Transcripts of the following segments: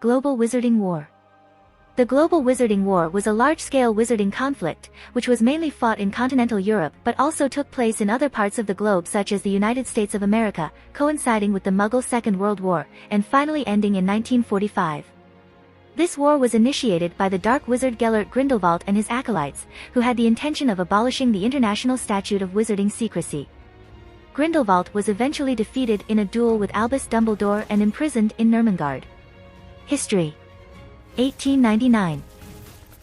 Global Wizarding War. The Global Wizarding War was a large-scale wizarding conflict, which was mainly fought in continental Europe but also took place in other parts of the globe such as the United States of America, coinciding with the Mughal Second World War, and finally ending in 1945. This war was initiated by the dark wizard Gellert Grindelwald and his acolytes, who had the intention of abolishing the International Statute of Wizarding Secrecy. Grindelwald was eventually defeated in a duel with Albus Dumbledore and imprisoned in Nurmengard. History: 1899.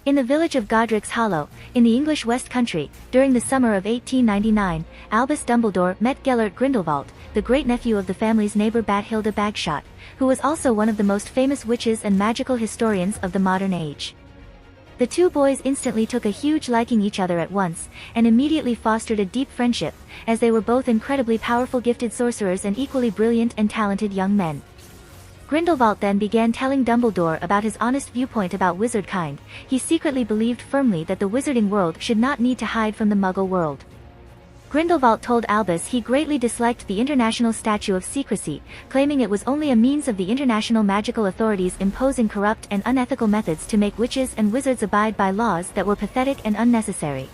In the village of Godric's Hollow, in the English West Country, during the summer of 1899, Albus Dumbledore met Gellert Grindelwald, the great-nephew of the family's neighbor Bathilda Bagshot, who was also one of the most famous witches and magical historians of the modern age. The two boys instantly took a huge liking each other at once, and immediately fostered a deep friendship, as they were both incredibly powerful gifted sorcerers and equally brilliant and talented young men. Grindelwald then began telling Dumbledore about his honest viewpoint about wizardkind. He secretly believed firmly that the wizarding world should not need to hide from the Muggle world. Grindelwald told Albus he greatly disliked the International Statute of Secrecy, claiming it was only a means of the international magical authorities imposing corrupt and unethical methods to make witches and wizards abide by laws that were pathetic and unnecessary.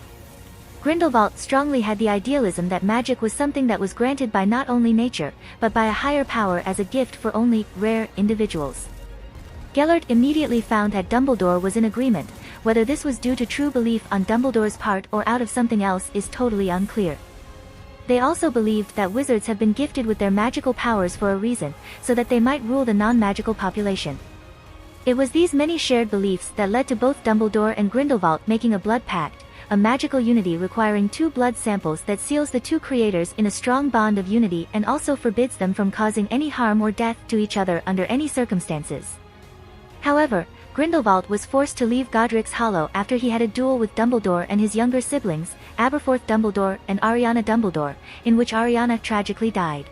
Grindelwald strongly had the idealism that magic was something that was granted by not only nature, but by a higher power as a gift for only rare individuals. Gellert immediately found that Dumbledore was in agreement. Whether this was due to true belief on Dumbledore's part or out of something else is totally unclear. They also believed that wizards have been gifted with their magical powers for a reason, so that they might rule the non-magical population. It was these many shared beliefs that led to both Dumbledore and Grindelwald making a blood pact, a magical unity requiring 2 blood samples that seals the two creators in a strong bond of unity and also forbids them from causing any harm or death to each other under any circumstances. However, Grindelwald was forced to leave Godric's Hollow after he had a duel with Dumbledore and his younger siblings, Aberforth Dumbledore and Ariana Dumbledore, in which Ariana tragically died.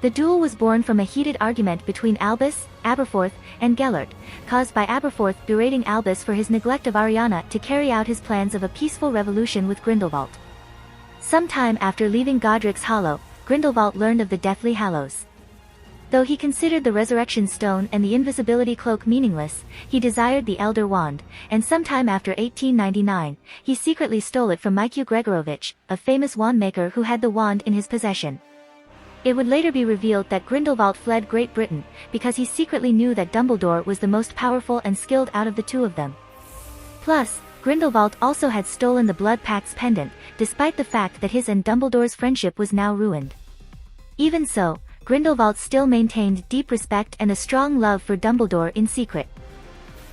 The duel was born from a heated argument between Albus, Aberforth, and Gellert, caused by Aberforth berating Albus for his neglect of Ariana to carry out his plans of a peaceful revolution with Grindelwald. Sometime after leaving Godric's Hollow, Grindelwald learned of the Deathly Hallows. Though he considered the Resurrection Stone and the Invisibility Cloak meaningless, he desired the Elder Wand, and sometime after 1899, he secretly stole it from Mikhail Gregorovich, a famous wand maker who had the wand in his possession. It would later be revealed that Grindelwald fled Great Britain, because he secretly knew that Dumbledore was the most powerful and skilled out of the two of them. Plus, Grindelwald also had stolen the Blood Pact's pendant, despite the fact that his and Dumbledore's friendship was now ruined. Even so, Grindelwald still maintained deep respect and a strong love for Dumbledore in secret.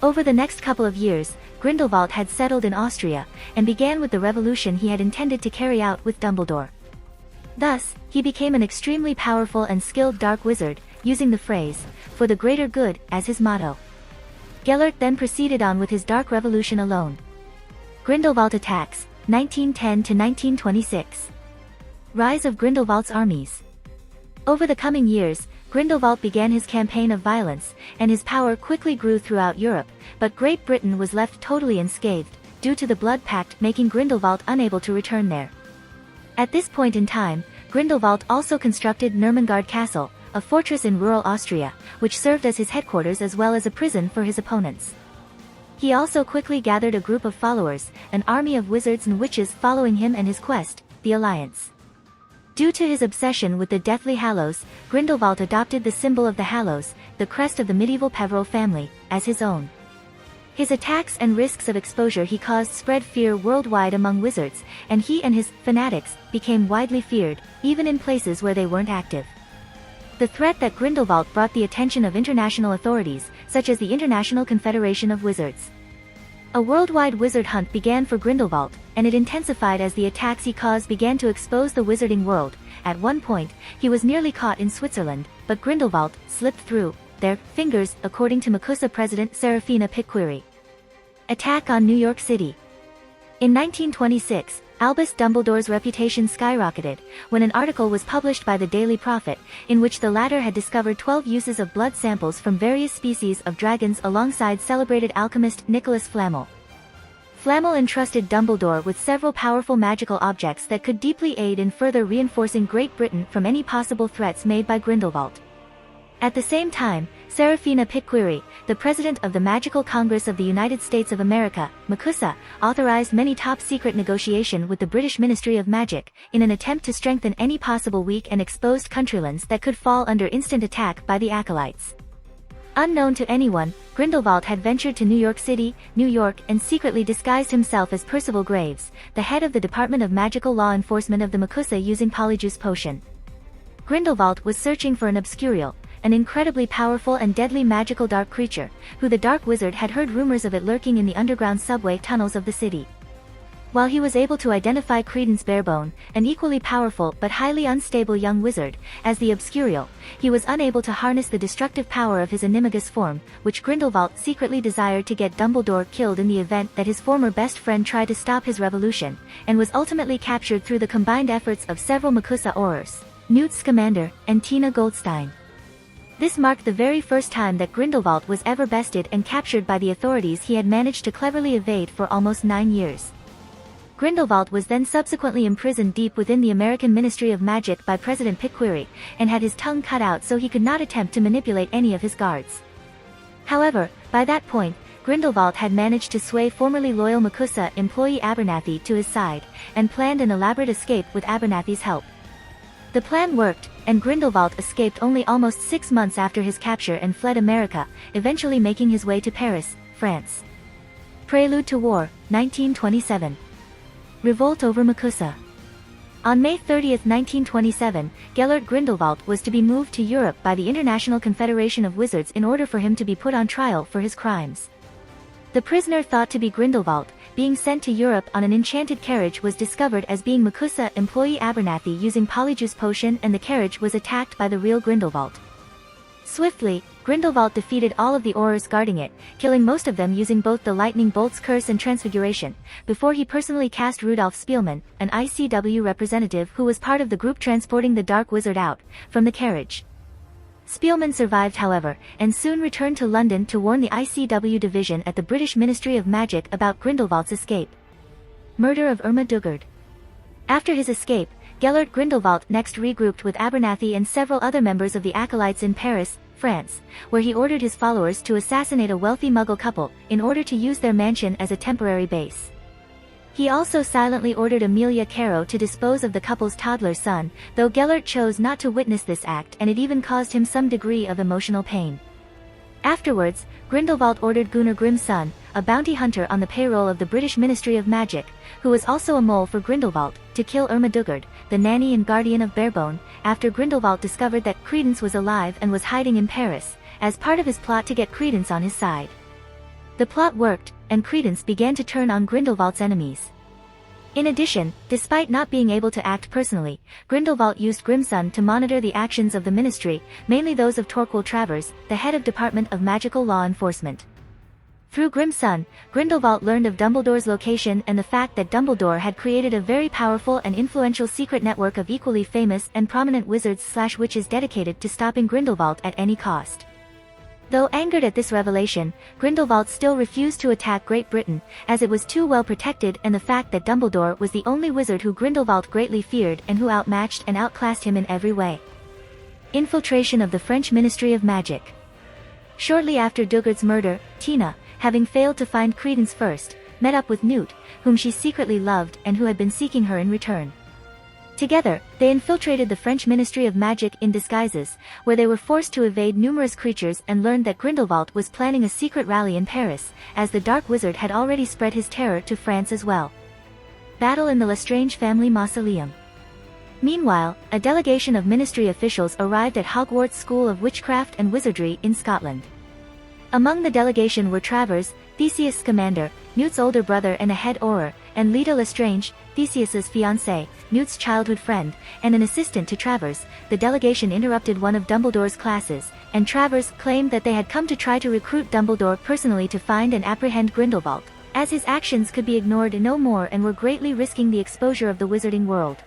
Over the next couple of years, Grindelwald had settled in Austria, and began with the revolution he had intended to carry out with Dumbledore. Thus, he became an extremely powerful and skilled dark wizard, using the phrase, "for the greater good," as his motto. Gellert then proceeded on with his dark revolution alone. Grindelwald attacks, 1910 to 1926. Rise of Grindelwald's armies. Over the coming years, Grindelwald began his campaign of violence, and his power quickly grew throughout Europe, but Great Britain was left totally unscathed, due to the Blood Pact making Grindelwald unable to return there. At this point in time, Grindelwald also constructed Nurmengard Castle, a fortress in rural Austria, which served as his headquarters as well as a prison for his opponents. He also quickly gathered a group of followers, an army of wizards and witches following him and his quest, the Alliance. Due to his obsession with the Deathly Hallows, Grindelwald adopted the symbol of the Hallows, the crest of the medieval Peverell family, as his own. His attacks and risks of exposure he caused spread fear worldwide among wizards, and he and his fanatics became widely feared, even in places where they weren't active. The threat that Grindelwald brought the attention of international authorities, such as the International Confederation of Wizards. A worldwide wizard hunt began for Grindelwald, and it intensified as the attacks he caused began to expose the wizarding world. At one point, he was nearly caught in Switzerland, but Grindelwald slipped through their fingers, according to MACUSA president Serafina Piqueri. Attack on New York City. In 1926, Albus Dumbledore's reputation skyrocketed, when an article was published by the Daily Prophet, in which the latter had discovered 12 uses of blood samples from various species of dragons alongside celebrated alchemist Nicholas Flamel. Flamel entrusted Dumbledore with several powerful magical objects that could deeply aid in further reinforcing Great Britain from any possible threats made by Grindelwald. At the same time, Serafina Pitquiri, the president of the Magical Congress of the United States of America, MACUSA, authorized many top-secret negotiation with the British Ministry of Magic, in an attempt to strengthen any possible weak and exposed countrylands that could fall under instant attack by the acolytes. Unknown to anyone, Grindelwald had ventured to New York City, New York, and secretly disguised himself as Percival Graves, the head of the Department of Magical Law Enforcement of the MACUSA using Polyjuice Potion. Grindelwald was searching for an Obscurial, an incredibly powerful and deadly magical dark creature, who the Dark Wizard had heard rumors of it lurking in the underground subway tunnels of the city. While he was able to identify Credence Barebone, an equally powerful but highly unstable young wizard, as the Obscurial, he was unable to harness the destructive power of his animagus form, which Grindelwald secretly desired to get Dumbledore killed in the event that his former best friend tried to stop his revolution, and was ultimately captured through the combined efforts of several MACUSA Aurors, Newt Scamander, and Tina Goldstein. This marked the very first time that Grindelwald was ever bested and captured by the authorities he had managed to cleverly evade for almost 9 years. Grindelwald was then subsequently imprisoned deep within the American Ministry of Magic by President Pitquiri, and had his tongue cut out so he could not attempt to manipulate any of his guards. However, by that point, Grindelwald had managed to sway formerly loyal MACUSA employee Abernathy to his side, and planned an elaborate escape with Abernathy's help. The plan worked, and Grindelwald escaped only almost 6 months after his capture and fled America, eventually making his way to Paris, France. Prelude to War, 1927. Revolt over MACUSA. On May 30, 1927, Gellert Grindelwald was to be moved to Europe by the International Confederation of Wizards in order for him to be put on trial for his crimes. The prisoner thought to be Grindelwald, being sent to Europe on an enchanted carriage, was discovered as being MACUSA employee Abernathy using Polyjuice Potion, and the carriage was attacked by the real Grindelwald. Swiftly, Grindelwald defeated all of the Aurors guarding it, killing most of them using both the Lightning Bolt's curse and transfiguration, before he personally cast Rudolf Spielmann, an ICW representative who was part of the group transporting the Dark Wizard out, from the carriage. Spielmann survived, however, and soon returned to London to warn the ICW division at the British Ministry of Magic about Grindelwald's escape. Murder of Irma Dugard. After his escape, Gellert Grindelwald next regrouped with Abernathy and several other members of the acolytes in Paris, France, where he ordered his followers to assassinate a wealthy Muggle couple, in order to use their mansion as a temporary base. He also silently ordered Amelia Caro to dispose of the couple's toddler son, though Gellert chose not to witness this act, and it even caused him some degree of emotional pain. Afterwards, Grindelwald ordered Gunnar Grimson, a bounty hunter on the payroll of the British Ministry of Magic, who was also a mole for Grindelwald, to kill Irma Dugard, the nanny and guardian of Barebone, after Grindelwald discovered that Credence was alive and was hiding in Paris, as part of his plot to get Credence on his side. The plot worked, and Credence began to turn on Grindelwald's enemies. In addition, despite not being able to act personally, Grindelwald used Grimson to monitor the actions of the ministry, mainly those of Torquil Travers, the head of Department of Magical Law Enforcement. Through Grimson, Grindelwald learned of Dumbledore's location and the fact that Dumbledore had created a very powerful and influential secret network of equally famous and prominent wizards/witches dedicated to stopping Grindelwald at any cost. Though angered at this revelation, Grindelwald still refused to attack Great Britain, as it was too well protected, and the fact that Dumbledore was the only wizard who Grindelwald greatly feared and who outmatched and outclassed him in every way. Infiltration of the French Ministry of Magic. Shortly after Dugard's murder, Tina, having failed to find Credence first, met up with Newt, whom she secretly loved and who had been seeking her in return. Together, they infiltrated the French Ministry of Magic in disguises, where they were forced to evade numerous creatures, and learned that Grindelwald was planning a secret rally in Paris, as the Dark Wizard had already spread his terror to France as well. Battle in the Lestrange family mausoleum. Meanwhile, a delegation of ministry officials arrived at Hogwarts School of Witchcraft and Wizardry in Scotland. Among the delegation were Travers, Theseus Scamander, Newt's older brother and a head Auror, and Leta Lestrange, Theseus's fiancée, Newt's childhood friend, and an assistant to Travers. The delegation interrupted one of Dumbledore's classes, and Travers claimed that they had come to try to recruit Dumbledore personally to find and apprehend Grindelwald, as his actions could be ignored no more and were greatly risking the exposure of the wizarding world.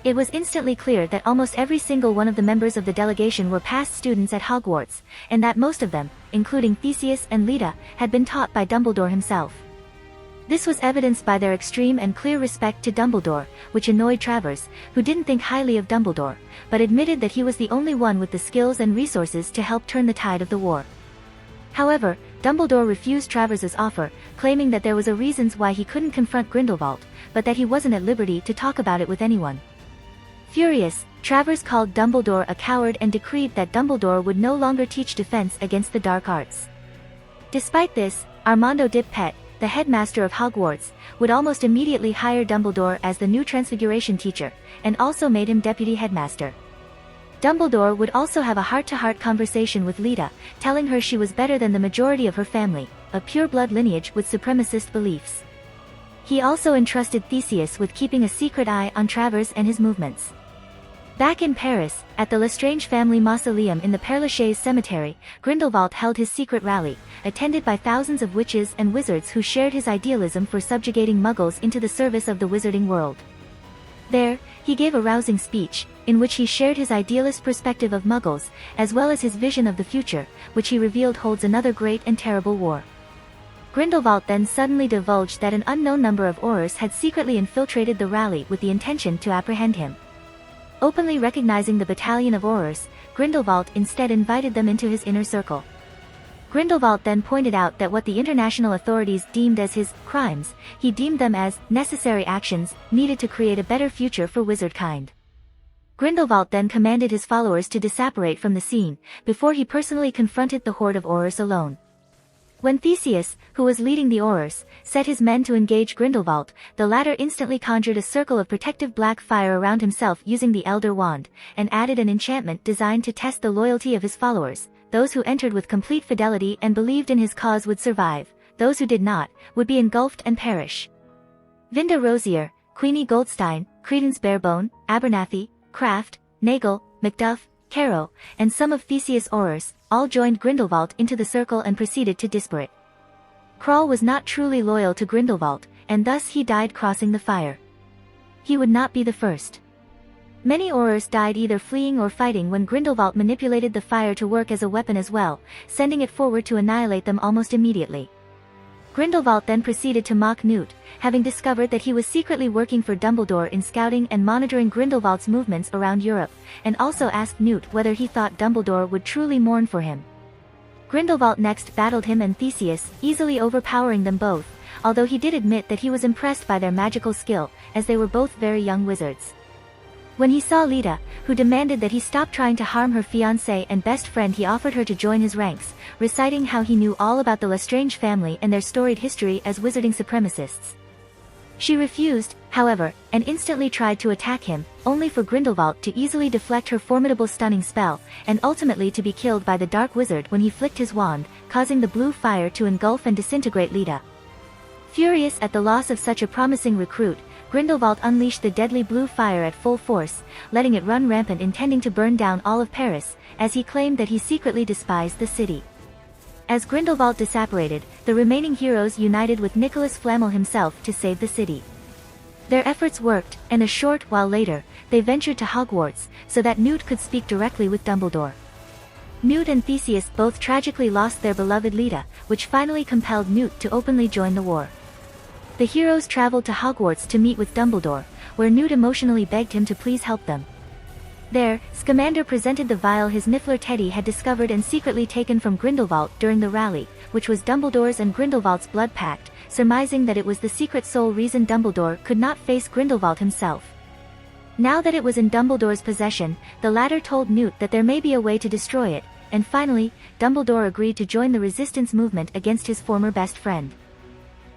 It was instantly clear that almost every single one of the members of the delegation were past students at Hogwarts, and that most of them, including Theseus and Leta, had been taught by Dumbledore himself. This was evidenced by their extreme and clear respect to Dumbledore, which annoyed Travers, who didn't think highly of Dumbledore, but admitted that he was the only one with the skills and resources to help turn the tide of the war. However, Dumbledore refused Travers's offer, claiming that there was a reasons why he couldn't confront Grindelwald, but that he wasn't at liberty to talk about it with anyone. Furious, Travers called Dumbledore a coward and decreed that Dumbledore would no longer teach defense against the dark arts. Despite this, Armando Dipet, the headmaster of Hogwarts, would almost immediately hire Dumbledore as the new Transfiguration teacher, and also made him deputy headmaster. Dumbledore would also have a heart-to-heart conversation with Lita, telling her she was better than the majority of her family, a pure-blood lineage with supremacist beliefs. He also entrusted Theseus with keeping a secret eye on Travers and his movements. Back in Paris, at the Lestrange family mausoleum in the Pere Lachaise cemetery, Grindelwald held his secret rally, attended by thousands of witches and wizards who shared his idealism for subjugating Muggles into the service of the wizarding world. There, he gave a rousing speech, in which he shared his idealist perspective of Muggles, as well as his vision of the future, which he revealed holds another great and terrible war. Grindelwald then suddenly divulged that an unknown number of Aurors had secretly infiltrated the rally with the intention to apprehend him. Openly recognizing the battalion of Aurors, Grindelwald instead invited them into his inner circle. Grindelwald then pointed out that what the international authorities deemed as his crimes, he deemed them as necessary actions needed to create a better future for wizardkind. Grindelwald then commanded his followers to disapparate from the scene, before he personally confronted the horde of Aurors alone. When Theseus, who was leading the Aurors, set his men to engage Grindelwald, the latter instantly conjured a circle of protective black fire around himself using the Elder Wand, and added an enchantment designed to test the loyalty of his followers. Those who entered with complete fidelity and believed in his cause would survive, those who did not, would be engulfed and perish. Vinda Rosier, Queenie Goldstein, Credence Barebone, Abernathy, Kraft, Nagel, Macduff, Caro, and some of Theseus' Aurors, all joined Grindelwald into the circle and proceeded to disparate. Krull was not truly loyal to Grindelwald, and thus he died crossing the fire. He would not be the first. Many Aurors died either fleeing or fighting when Grindelwald manipulated the fire to work as a weapon as well, sending it forward to annihilate them almost immediately. Grindelwald then proceeded to mock Newt, having discovered that he was secretly working for Dumbledore in scouting and monitoring Grindelwald's movements around Europe, and also asked Newt whether he thought Dumbledore would truly mourn for him. Grindelwald next battled him and Theseus, easily overpowering them both, although he did admit that he was impressed by their magical skill, as they were both very young wizards. When he saw Lita, who demanded that he stop trying to harm her fiancé and best friend, he offered her to join his ranks, reciting how he knew all about the Lestrange family and their storied history as wizarding supremacists. She refused, however, and instantly tried to attack him, only for Grindelwald to easily deflect her formidable stunning spell, and ultimately to be killed by the Dark Wizard when he flicked his wand, causing the blue fire to engulf and disintegrate Lita. Furious at the loss of such a promising recruit, Grindelwald unleashed the deadly blue fire at full force, letting it run rampant, intending to burn down all of Paris, as he claimed that he secretly despised the city. As Grindelwald disapparated, the remaining heroes united with Nicholas Flamel himself to save the city. Their efforts worked, and a short while later, they ventured to Hogwarts, so that Newt could speak directly with Dumbledore. Newt and Theseus both tragically lost their beloved Lita, which finally compelled Newt to openly join the war. The heroes traveled to Hogwarts to meet with Dumbledore, where Newt emotionally begged him to please help them. There, Scamander presented the vial his Niffler Teddy had discovered and secretly taken from Grindelwald during the rally, which was Dumbledore's and Grindelwald's blood pact, surmising that it was the secret sole reason Dumbledore could not face Grindelwald himself. Now that it was in Dumbledore's possession, the latter told Newt that there may be a way to destroy it, and finally, Dumbledore agreed to join the resistance movement against his former best friend.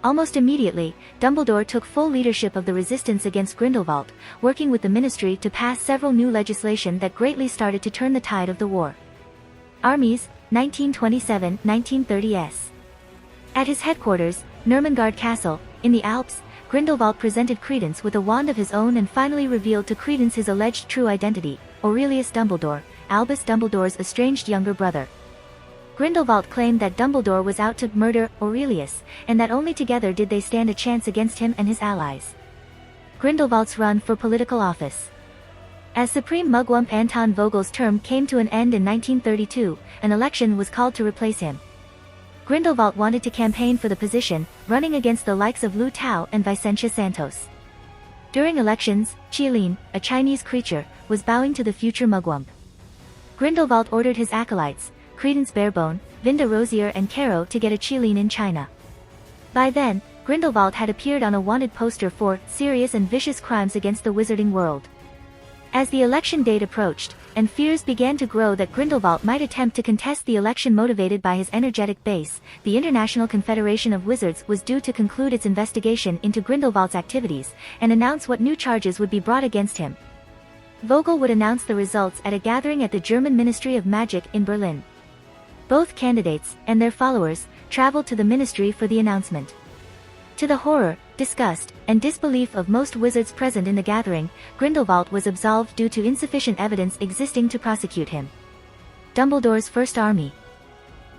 Almost immediately, Dumbledore took full leadership of the resistance against Grindelwald, working with the Ministry to pass several new legislation that greatly started to turn the tide of the war. Armies, 1927-1930s. At his headquarters, Nurmengard Castle, in the Alps, Grindelwald presented Credence with a wand of his own and finally revealed to Credence his alleged true identity, Aurelius Dumbledore, Albus Dumbledore's estranged younger brother. Grindelwald claimed that Dumbledore was out to murder Aurelius, and that only together did they stand a chance against him and his allies. Grindelwald's run for political office. As Supreme Mugwump Anton Vogel's term came to an end in 1932, an election was called to replace him. Grindelwald wanted to campaign for the position, running against the likes of Lu Tao and Vicentia Santos. During elections, Qilin, a Chinese creature, was bowing to the future mugwump. Grindelwald ordered his acolytes, Credence Barebone, Vinda Rosier and Caro to get a Qilin in China. By then, Grindelwald had appeared on a wanted poster for serious and vicious crimes against the wizarding world. As the election date approached, and fears began to grow that Grindelwald might attempt to contest the election motivated by his energetic base, the International Confederation of Wizards was due to conclude its investigation into Grindelwald's activities, and announce what new charges would be brought against him. Vogel would announce the results at a gathering at the German Ministry of Magic in Berlin. Both candidates, and their followers, traveled to the ministry for the announcement. To the horror, disgust, and disbelief of most wizards present in the gathering, Grindelwald was absolved due to insufficient evidence existing to prosecute him. Dumbledore's First Army.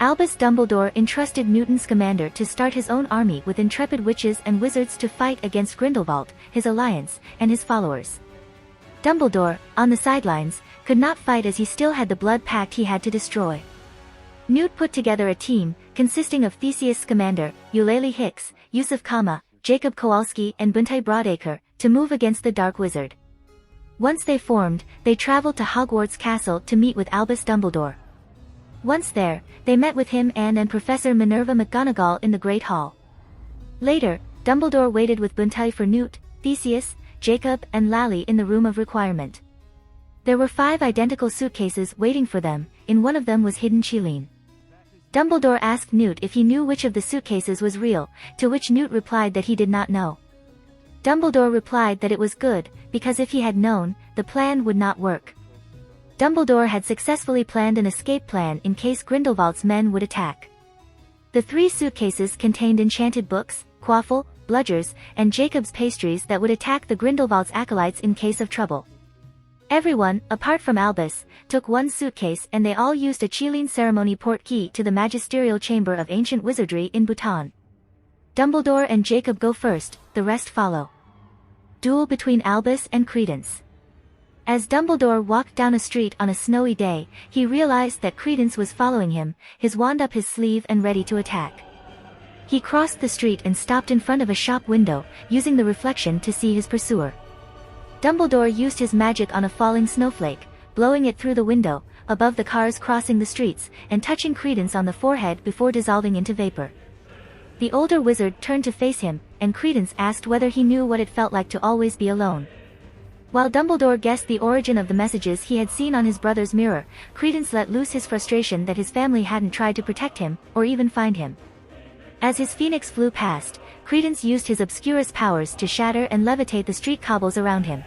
Albus Dumbledore entrusted Newton Scamander to start his own army with intrepid witches and wizards to fight against Grindelwald, his alliance, and his followers. Dumbledore, on the sidelines, could not fight as he still had the blood pact he had to destroy. Newt put together a team, consisting of Theseus Scamander, Eulalie Hicks, Yusuf Kama, Jacob Kowalski and Buntai Broadacre, to move against the Dark Wizard. Once they formed, they traveled to Hogwarts Castle to meet with Albus Dumbledore. Once there, they met with him and Professor Minerva McGonagall in the Great Hall. Later, Dumbledore waited with Buntai for Newt, Theseus, Jacob and Lally in the Room of Requirement. There were 5 identical suitcases waiting for them, in one of them was hidden Qilin. Dumbledore asked Newt if he knew which of the suitcases was real, to which Newt replied that he did not know. Dumbledore replied that it was good, because if he had known, the plan would not work. Dumbledore had successfully planned an escape plan in case Grindelwald's men would attack. The 3 suitcases contained enchanted books, quaffle, bludgers, and Jacob's pastries that would attack the Grindelwald's acolytes in case of trouble. Everyone, apart from Albus, took 1 suitcase and they all used a Qilin ceremony port key to the magisterial chamber of ancient wizardry in Bhutan. Dumbledore and Jacob go first, the rest follow. Duel between Albus and Credence. As Dumbledore walked down a street on a snowy day, he realized that Credence was following him, his wand up his sleeve and ready to attack. He crossed the street and stopped in front of a shop window, using the reflection to see his pursuer. Dumbledore used his magic on a falling snowflake, blowing it through the window, above the cars crossing the streets, and touching Credence on the forehead before dissolving into vapor. The older wizard turned to face him, and Credence asked whether he knew what it felt like to always be alone. While Dumbledore guessed the origin of the messages he had seen on his brother's mirror, Credence let loose his frustration that his family hadn't tried to protect him, or even find him. As his phoenix flew past, Credence used his Obscurus powers to shatter and levitate the street cobbles around him.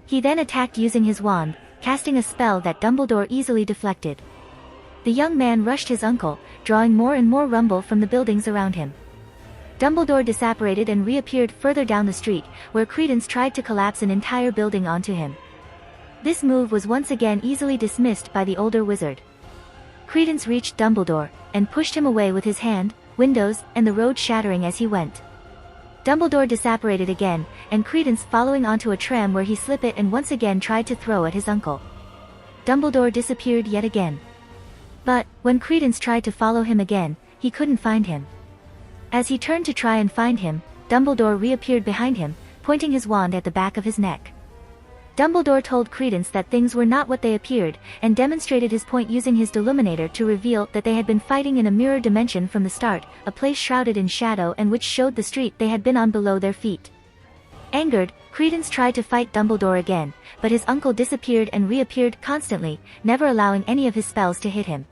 He then attacked using his wand, casting a spell that Dumbledore easily deflected. The young man rushed his uncle, drawing more and more rumble from the buildings around him. Dumbledore disapparated and reappeared further down the street, where Credence tried to collapse an entire building onto him. This move was once again easily dismissed by the older wizard. Credence reached Dumbledore, and pushed him away with his hand, windows, and the road shattering as he went. Dumbledore disapparated again, and Credence following onto a tram where he slipped it and once again tried to throw at his uncle. Dumbledore disappeared yet again. But, when Credence tried to follow him again, he couldn't find him. As he turned to try and find him, Dumbledore reappeared behind him, pointing his wand at the back of his neck. Dumbledore told Credence that things were not what they appeared, and demonstrated his point using his Deluminator to reveal that they had been fighting in a mirror dimension from the start, a place shrouded in shadow and which showed the street they had been on below their feet. Angered, Credence tried to fight Dumbledore again, but his uncle disappeared and reappeared constantly, never allowing any of his spells to hit him.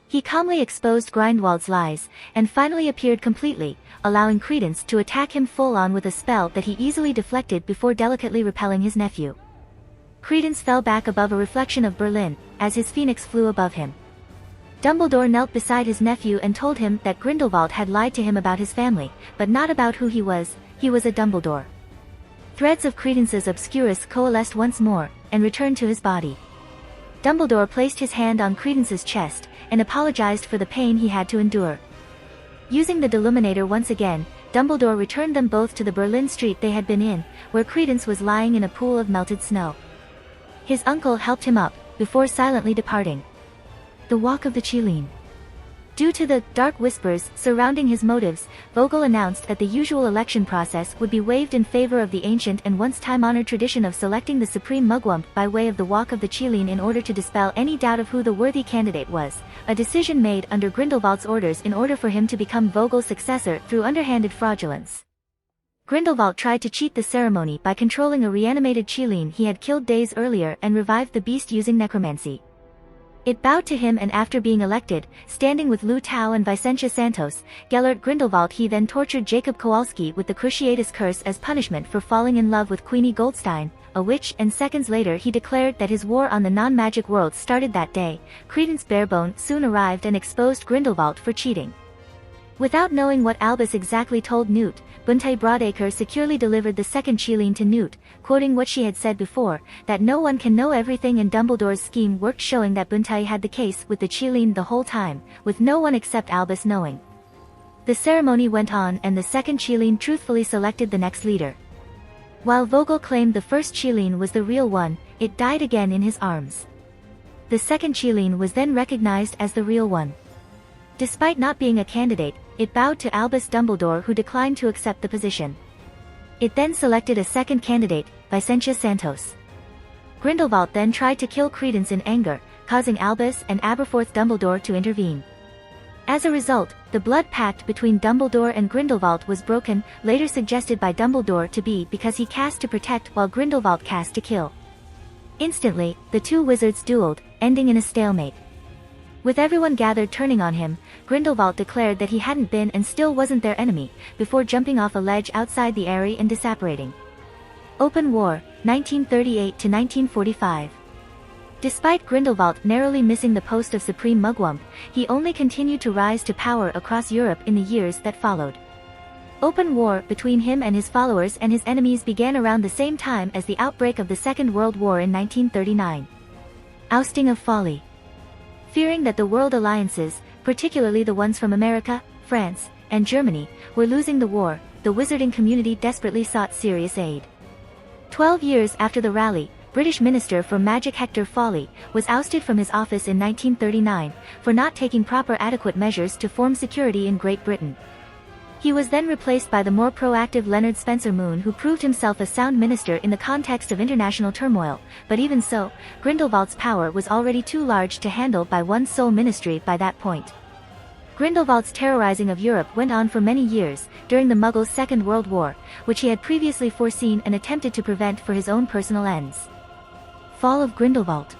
He calmly exposed Grindelwald's lies, and finally appeared completely, allowing Credence to attack him full-on with a spell that he easily deflected before delicately repelling his nephew. Credence fell back above a reflection of Berlin, as his phoenix flew above him. Dumbledore knelt beside his nephew and told him that Grindelwald had lied to him about his family, but not about who he was a Dumbledore. Threads of Credence's Obscurus coalesced once more, and returned to his body. Dumbledore placed his hand on Credence's chest, and apologized for the pain he had to endure. Using the Deluminator once again, Dumbledore returned them both to the Berlin street they had been in, where Credence was lying in a pool of melted snow. His uncle helped him up, before silently departing. The Walk of the Qilin. Due to the dark whispers surrounding his motives, Vogel announced that the usual election process would be waived in favor of the ancient and once time-honored tradition of selecting the supreme mugwump by way of the Walk of the Qilin in order to dispel any doubt of who the worthy candidate was, a decision made under Grindelwald's orders in order for him to become Vogel's successor through underhanded fraudulence. Grindelwald tried to cheat the ceremony by controlling a reanimated Qilin he had killed days earlier and revived the beast using necromancy. It bowed to him, and after being elected, standing with Lu Tao and Vicentia Santos, Gellert Grindelwald, he then tortured Jacob Kowalski with the Cruciatus curse as punishment for falling in love with Queenie Goldstein, a witch, and seconds later he declared that his war on the non-magic world started that day. Credence Barebone soon arrived and exposed Grindelwald for cheating. Without knowing what Albus exactly told Newt, Buntai Broadacre securely delivered the second Qilin to Newt, quoting what she had said before, that no one can know everything, and Dumbledore's scheme worked, showing that Buntai had the case with the Qilin the whole time, with no one except Albus knowing. The ceremony went on, and the second Qilin truthfully selected the next leader. While Vogel claimed the first Qilin was the real one, it died again in his arms. The second Qilin was then recognized as the real one. Despite not being a candidate, it bowed to Albus Dumbledore, who declined to accept the position. It then selected a second candidate, Vicentia Santos. Grindelwald then tried to kill Credence in anger, causing Albus and Aberforth Dumbledore to intervene. As a result, the blood pact between Dumbledore and Grindelwald was broken, later suggested by Dumbledore to be because he cast to protect while Grindelwald cast to kill. Instantly, the two wizards dueled, ending in a stalemate. With everyone gathered turning on him, Grindelwald declared that he hadn't been and still wasn't their enemy, before jumping off a ledge outside the Eyrie and disapparating. Open War, 1938–1945. Despite Grindelwald narrowly missing the post of Supreme Mugwump, he only continued to rise to power across Europe in the years that followed. Open war between him and his followers and his enemies began around the same time as the outbreak of the Second World War in 1939. Ousting of Folly. Fearing that the world alliances, particularly the ones from America, France, and Germany, were losing the war, the wizarding community desperately sought serious aid. 12 years after the rally, British Minister for Magic Hector Foley was ousted from his office in 1939 for not taking proper adequate measures to form security in Great Britain. He was then replaced by the more proactive Leonard Spencer Moon, who proved himself a sound minister in the context of international turmoil, but even so, Grindelwald's power was already too large to handle by one sole ministry by that point. Grindelwald's terrorizing of Europe went on for many years, during the Muggles' Second World War, which he had previously foreseen and attempted to prevent for his own personal ends. Fall of Grindelwald.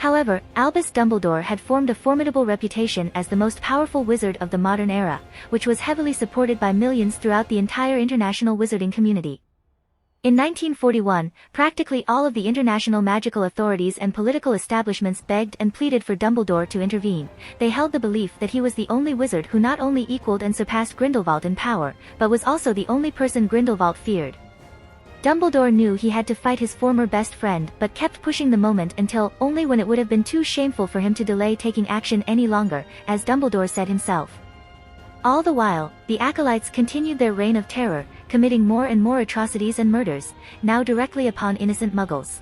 However, Albus Dumbledore had formed a formidable reputation as the most powerful wizard of the modern era, which was heavily supported by millions throughout the entire international wizarding community. In 1941, practically all of the international magical authorities and political establishments begged and pleaded for Dumbledore to intervene. They held the belief that he was the only wizard who not only equaled and surpassed Grindelwald in power, but was also the only person Grindelwald feared. Dumbledore knew he had to fight his former best friend, but kept pushing the moment until only when it would have been too shameful for him to delay taking action any longer, as Dumbledore said himself. All the while, the acolytes continued their reign of terror, committing more and more atrocities and murders, now directly upon innocent muggles.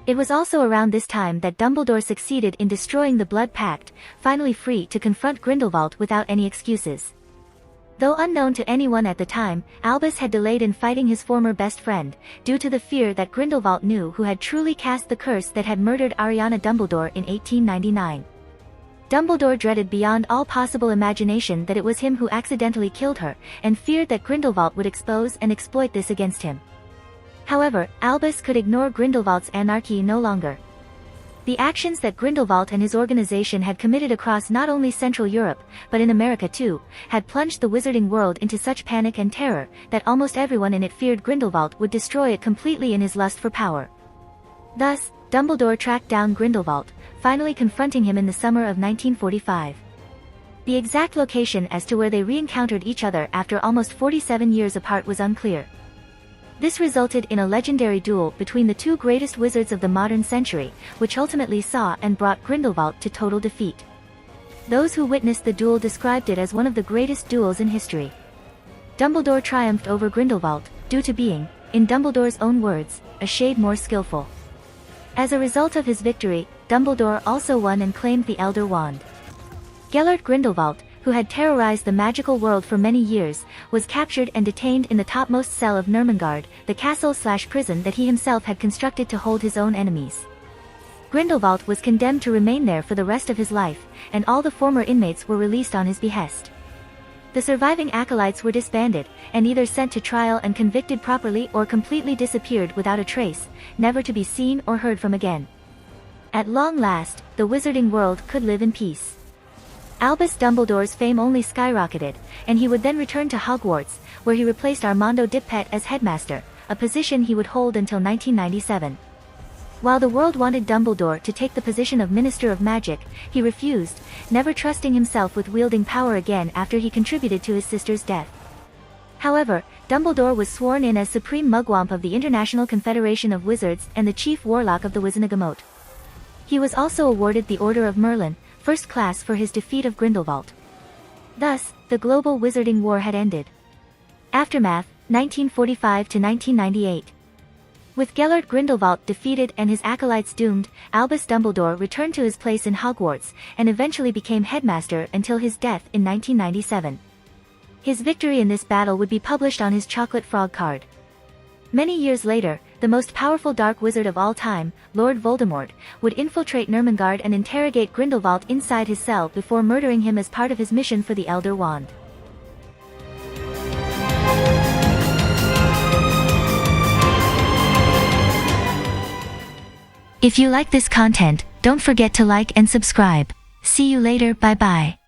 It was also around this time that Dumbledore succeeded in destroying the Blood Pact, finally free to confront Grindelwald without any excuses. Though unknown to anyone at the time, Albus had delayed in fighting his former best friend, due to the fear that Grindelwald knew who had truly cast the curse that had murdered Ariana Dumbledore in 1899. Dumbledore dreaded beyond all possible imagination that it was him who accidentally killed her, and feared that Grindelwald would expose and exploit this against him. However, Albus could ignore Grindelwald's anarchy no longer. The actions that Grindelwald and his organization had committed across not only Central Europe, but in America too, had plunged the wizarding world into such panic and terror, that almost everyone in it feared Grindelwald would destroy it completely in his lust for power. Thus, Dumbledore tracked down Grindelwald, finally confronting him in the summer of 1945. The exact location as to where they re-encountered each other after almost 47 years apart was unclear. This resulted in a legendary duel between the two greatest wizards of the modern century, which ultimately saw and brought Grindelwald to total defeat. Those who witnessed the duel described it as one of the greatest duels in history. Dumbledore triumphed over Grindelwald, due to being, in Dumbledore's own words, a shade more skillful. As a result of his victory, Dumbledore also won and claimed the Elder Wand. Gellert Grindelwald, who had terrorized the magical world for many years, was captured and detained in the topmost cell of Nurmengard, the castle/prison that he himself had constructed to hold his own enemies. Grindelwald was condemned to remain there for the rest of his life, and all the former inmates were released on his behest. The surviving acolytes were disbanded, and either sent to trial and convicted properly or completely disappeared without a trace, never to be seen or heard from again. At long last, the wizarding world could live in peace. Albus Dumbledore's fame only skyrocketed, and he would then return to Hogwarts, where he replaced Armando Dippet as headmaster, a position he would hold until 1997. While the world wanted Dumbledore to take the position of Minister of Magic, he refused, never trusting himself with wielding power again after he contributed to his sister's death. However, Dumbledore was sworn in as Supreme Mugwump of the International Confederation of Wizards and the Chief Warlock of the Wizengamot. He was also awarded the Order of Merlin, First Class, for his defeat of Grindelwald. Thus, the global wizarding war had ended. Aftermath, 1945 to 1998. With Gellert Grindelwald defeated and his acolytes doomed, Albus Dumbledore returned to his place in Hogwarts, and eventually became headmaster until his death in 1997. His victory in this battle would be published on his chocolate frog card. Many years later, the most powerful dark wizard of all time, Lord Voldemort, would infiltrate Nurmengard and interrogate Grindelwald inside his cell before murdering him as part of his mission for the Elder Wand. If you like this content, don't forget to like and subscribe. See you later, bye bye.